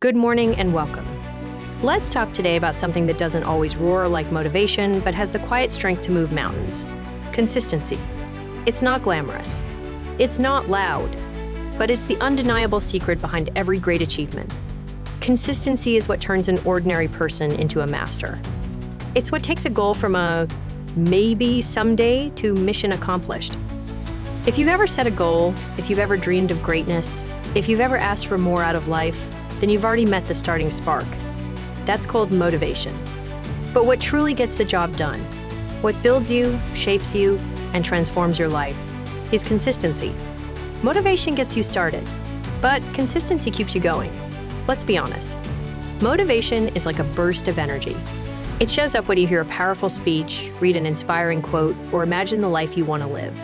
Good morning and welcome. Let's talk today about something that doesn't always roar like motivation, but has the quiet strength to move mountains. Consistency. It's not glamorous. It's not loud, but it's the undeniable secret behind every great achievement. Consistency is what turns an ordinary person into a master. It's what takes a goal from a maybe someday to mission accomplished. If you've ever set a goal, if you've ever dreamed of greatness, if you've ever asked for more out of life, then you've already met the starting spark. That's called motivation. But what truly gets the job done, what builds you, shapes you, and transforms your life, is consistency. Motivation gets you started, but consistency keeps you going. Let's be honest. Motivation is like a burst of energy. It shows up when you hear a powerful speech, read an inspiring quote, or imagine the life you want to live.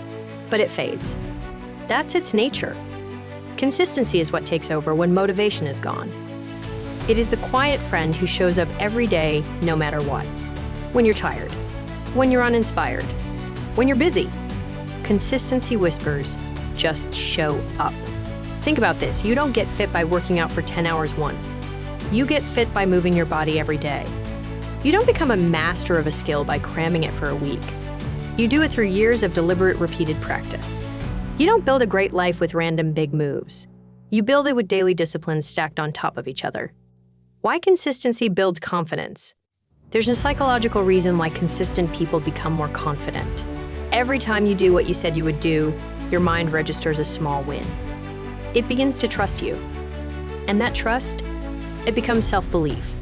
But it fades. That's its nature. Consistency is what takes over when motivation is gone. It is the quiet friend who shows up every day, no matter what. When you're tired, when you're uninspired, when you're busy. Consistency whispers, just show up. Think about this. You don't get fit by working out for 10 hours once. You get fit by moving your body every day. You don't become a master of a skill by cramming it for a week. You do it through years of deliberate, repeated practice. You don't build a great life with random big moves. You build it with daily disciplines stacked on top of each other. Why consistency builds confidence? There's a psychological reason why consistent people become more confident. Every time you do what you said you would do, your mind registers a small win. It begins to trust you. And that trust, it becomes self-belief.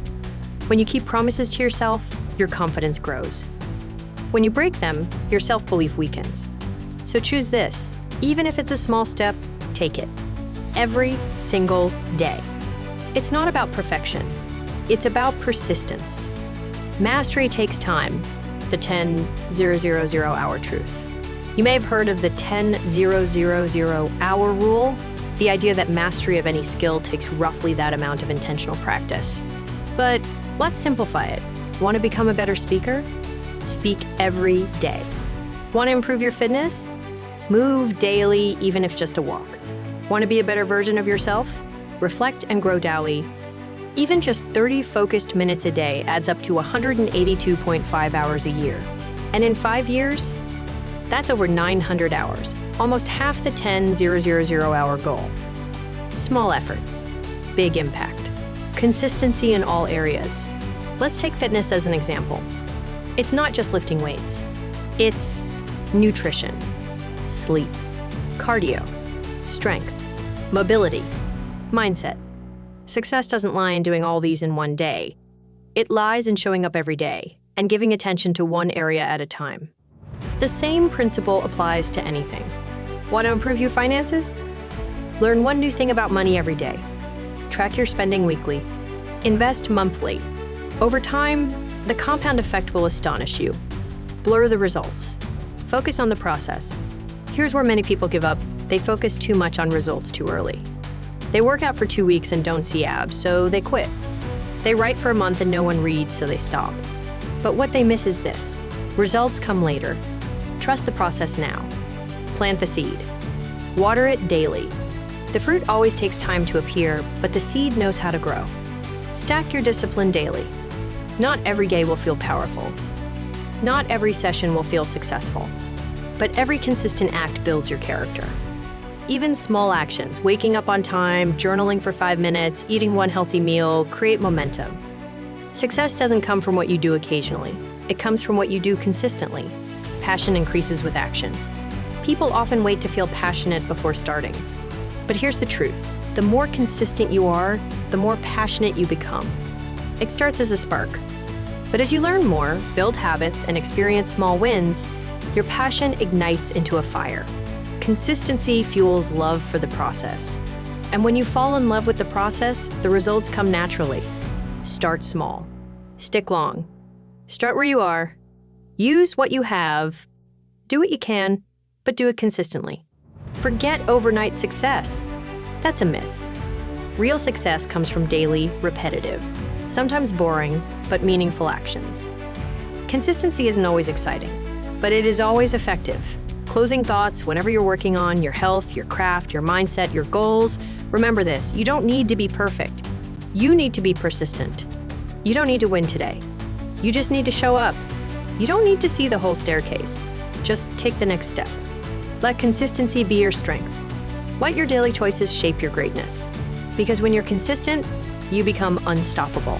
When you keep promises to yourself, your confidence grows. When you break them, your self-belief weakens. So choose this. Even if it's a small step, take it. Every single day. It's not about perfection. It's about persistence. Mastery takes time. The 10,000 hour truth. You may have heard of the 10,000 hour rule, the idea that mastery of any skill takes roughly that amount of intentional practice. But let's simplify it. Want to become a better speaker? Speak every day. Want to improve your fitness? Move daily, even if just a walk. Want to be a better version of yourself? Reflect and grow daily. Even just 30 focused minutes a day adds up to 182.5 hours a year. And in 5 years, that's over 900 hours, almost half the 10,000 hour goal. Small efforts, big impact. Consistency in all areas. Let's take fitness as an example. It's not just lifting weights. It's nutrition, sleep, cardio, strength, mobility, mindset. Success doesn't lie in doing all these in one day. It lies in showing up every day and giving attention to one area at a time. The same principle applies to anything. Want to improve your finances? Learn one new thing about money every day. Track your spending weekly. Invest monthly. Over time, the compound effect will astonish you. Blur the results. Focus on the process. Here's where many people give up. They focus too much on results too early. They work out for 2 weeks and don't see abs, so they quit. They write for a month and no one reads, so they stop. But what they miss is this. Results come later. Trust the process now. Plant the seed. Water it daily. The fruit always takes time to appear, but the seed knows how to grow. Stack your discipline daily. Not every day will feel powerful. Not every session will feel successful. But every consistent act builds your character. Even small actions, waking up on time, journaling for 5 minutes, eating one healthy meal, create momentum. Success doesn't come from what you do occasionally. It comes from what you do consistently. Passion increases with action. People often wait to feel passionate before starting. But here's the truth. The more consistent you are, the more passionate you become. It starts as a spark. But as you learn more, build habits, and experience small wins, your passion ignites into a fire. Consistency fuels love for the process. And when you fall in love with the process, the results come naturally. Start small. Stick long. Start where you are. Use what you have. Do what you can, but do it consistently. Forget overnight success. That's a myth. Real success comes from daily, repetitive, sometimes boring, but meaningful actions. Consistency isn't always exciting, but it is always effective. Closing thoughts whenever you're working on your health, your craft, your mindset, your goals. Remember this, you don't need to be perfect. You need to be persistent. You don't need to win today. You just need to show up. You don't need to see the whole staircase. Just take the next step. Let consistency be your strength. Let your daily choices shape your greatness. Because when you're consistent, you become unstoppable.